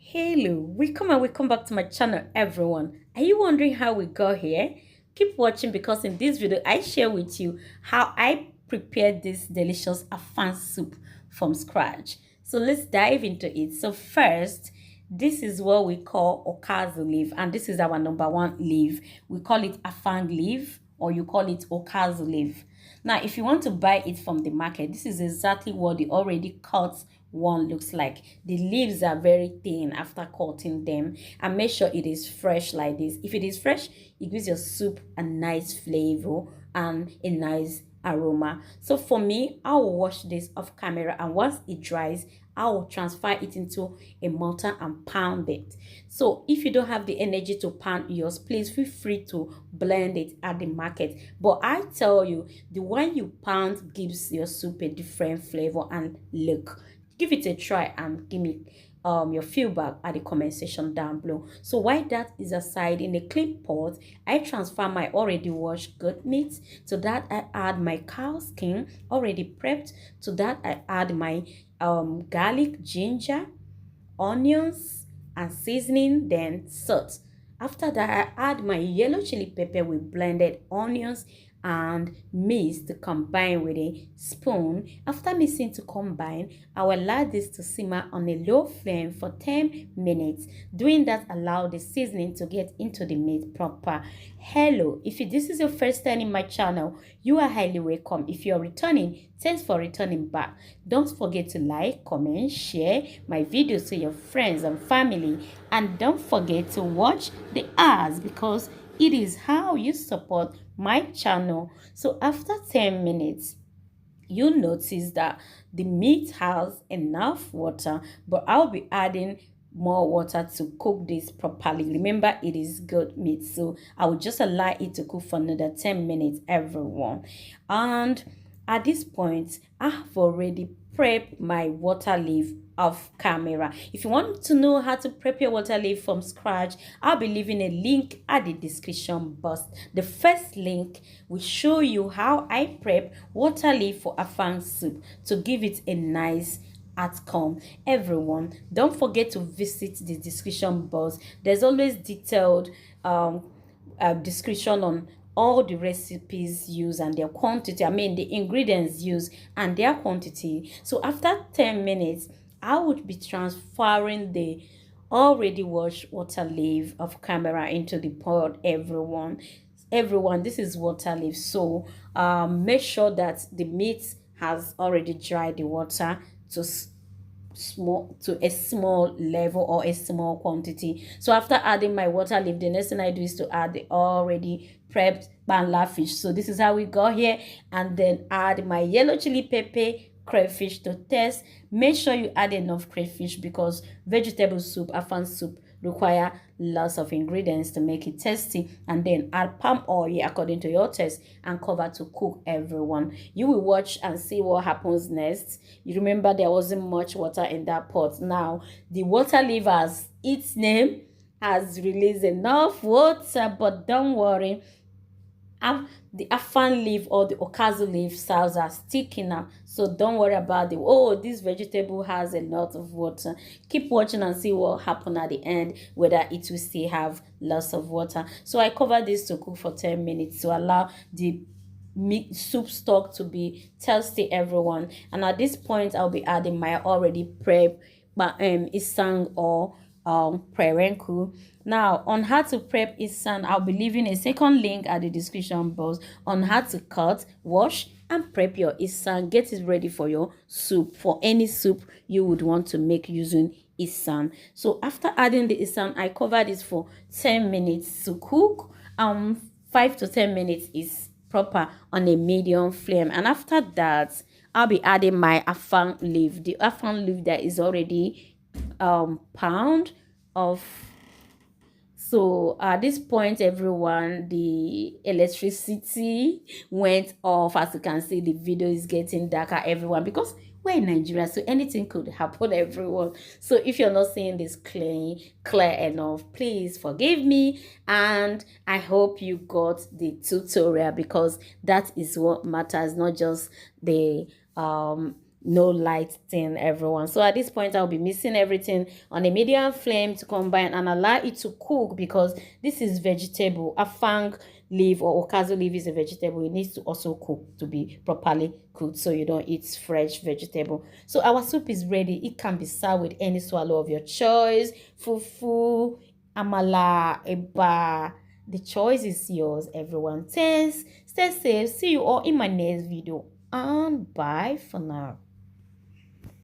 Hello, welcome and welcome back to my channel, everyone. Are you wondering how we got here? Keep watching because in this video I share with you how I prepared this delicious afang soup from scratch. So let's dive into it. So first, this is what we call okazu leaf, and this is our number one leaf. We call it afang leaf, or you call it okazu leaf. Now, if you want to buy it from the market, this is exactly what the already cut one looks like. The leaves are very thin after cutting them, and make sure it is fresh like this. If it is fresh, it gives your soup a nice flavor and a nice aroma. So for me, I will wash this off camera, and once it dries, I will transfer it into a mortar and pound it. So if you don't have the energy to pound yours, please feel free to blend it at the market. But I tell you, the one you pound gives your soup a different flavor and look. Give it a try and give me your feedback at the comment section down below. So while that is aside, in a clean pot, I transfer my already washed goat meat. To that I add my cow skin already prepped. To that I add my garlic, ginger, onions and seasoning, then salt. After that I add my yellow chili pepper with blended onions and mix to combine with a spoon. After mixing to combine, I will allow this to simmer on a low flame for 10 minutes. Doing that allow the seasoning to get into the meat proper. Hello, if this is your first time in my channel, you are highly welcome. If you're returning, thanks for returning back. Don't forget to like, comment, share my videos to your friends and family, and don't forget to watch the ads because it is how you support my channel. So after 10 minutes, you notice that the meat has enough water, but I'll be adding more water to cook this properly. Remember, it is goat meat, so I will just allow it to cook for another 10 minutes, everyone. And at this point, I have already prepped my water leaf off camera. If you want to know how to prep your water leaf from scratch, I'll be leaving a link at the description box. The first link will show you how I prep water leaf for afang soup to give it a nice outcome. Everyone, don't forget to visit the description box. There's always detailed description on all the recipes used and their quantity. I mean the ingredients used and their quantity. So after 10 minutes, I would be transferring the already washed water leaf of camera into the pot. Everyone, this is water leaf. So make sure that the meat has already dried the water to a small level or a small quantity. So after adding my water leaf, the next thing I do is to add the already prepped banla fish. So this is how we got here, and then add my yellow chili pepper, crayfish to taste. Make sure you add enough crayfish because vegetable soup, afang soup, require lots of ingredients to make it tasty. And then add palm oil according to your taste and cover to cook. Everyone, you will watch and see what happens next. You remember there wasn't much water in that pot. Now the water leaf, as its name, has released enough water, but don't worry, the afan leaf or the okazu leaf cells are sticking out, so don't worry about the this vegetable has a lot of water. Keep watching and see what happen at the end, whether it will still have lots of water. So I cover this to cook for 10 minutes to allow the meat soup stock to be tasty, everyone. And at this point I'll be adding my already prep isang or prerenku. Now on how to prep isan, I'll be leaving a second link at the description box on how to cut, wash and prep your isan. Get it ready for your soup, for any soup you would want to make using isan. So after adding the isan, I cover this for 10 minutes to cook. 5 to 10 minutes is proper on a medium flame, and after that I'll be adding my afang leaf, the afang leaf that is already pound of. So at this point, everyone, the electricity went off. As you can see, the video is getting darker, everyone, because we're in Nigeria, so anything could happen, everyone. So if you're not seeing this clear enough, please forgive me, and I hope you got the tutorial because that is what matters, not just the no light thing, everyone. So at this point, I'll be mixing everything on a medium flame to combine and allow it to cook, because this is vegetable. Afang leaf or okazu leaf is a vegetable. It needs to also cook to be properly cooked, so you don't eat fresh vegetable. So our soup is ready. It can be served with any swallow of your choice: fufu, amala, eba. The choice is yours, everyone. Thanks. Stay safe. See you all in my next video. And bye for now.